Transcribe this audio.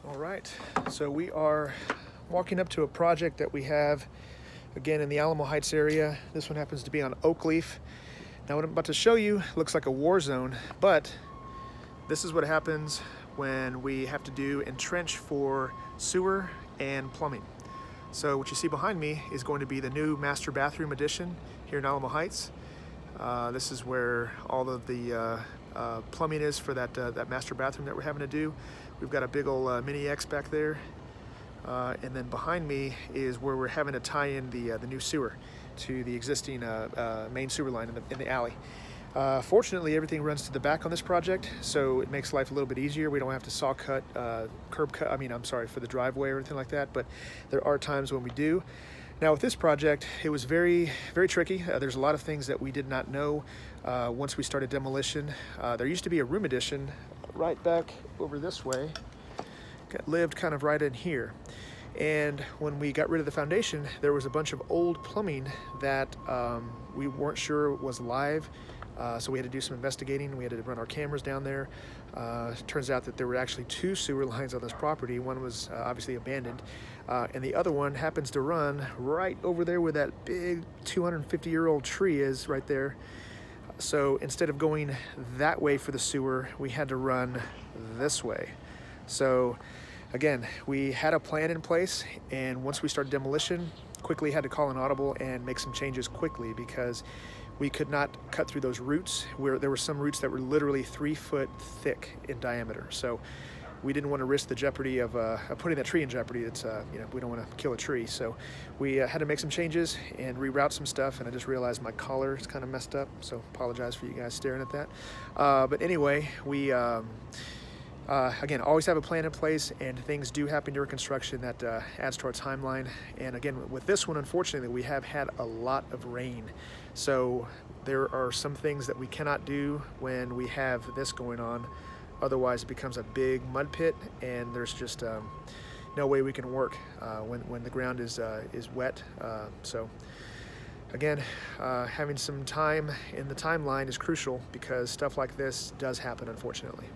All right, so we are walking up to a project that we have again in the Alamo Heights area. This one happens to be on Oak Leaf. Now what I'm about to show you looks like a war zone, but this is what happens when we have to do entrench for sewer and plumbing. So what you see behind me is going to be the new master bathroom addition here in Alamo Heights. This is where all of the plumbing is for that master bathroom that we're having to do. We've got a big old mini X back there, and then behind me is where we're having to tie in the new sewer to the existing main sewer line in the alley. Fortunately, everything runs to the back on this project, so it makes life a little bit easier. We don't have to saw cut, curb cut, for the driveway or anything like that, but there are times when we do. Now with this project, it was very, very tricky. There's a lot of things that we did not know once we started demolition. There used to be a room addition right back over this way, lived kind of right in here. And when we got rid of the foundation, there was a bunch of old plumbing that we weren't sure was live. So we had to do some investigating. We had to run our cameras down there. It turns out that there were actually two sewer lines on this property. One was obviously abandoned, and the other one happens to run right over there where that big 250-year-old tree is right there. So instead of going that way for the sewer, we had to run this way. So again, we had a plan in place, and once we started demolition, quickly had to call an audible and make some changes quickly because we could not cut through those roots. Where there were some roots that were literally 3 foot thick in diameter. So we didn't want to risk the jeopardy of putting that tree in jeopardy. It's we don't want to kill a tree. So we had to make some changes and reroute some stuff. And I just realized my collar is kind of messed up. So apologize for you guys staring at that. But anyway, we again, always have a plan in place, and things do happen during construction that adds to our timeline. And again, with this one, unfortunately, we have had a lot of rain. So there are some things that we cannot do when we have this going on. Otherwise, it becomes a big mud pit, and there's just no way we can work when the ground is wet. So again, having some time in the timeline is crucial because stuff like this does happen, unfortunately.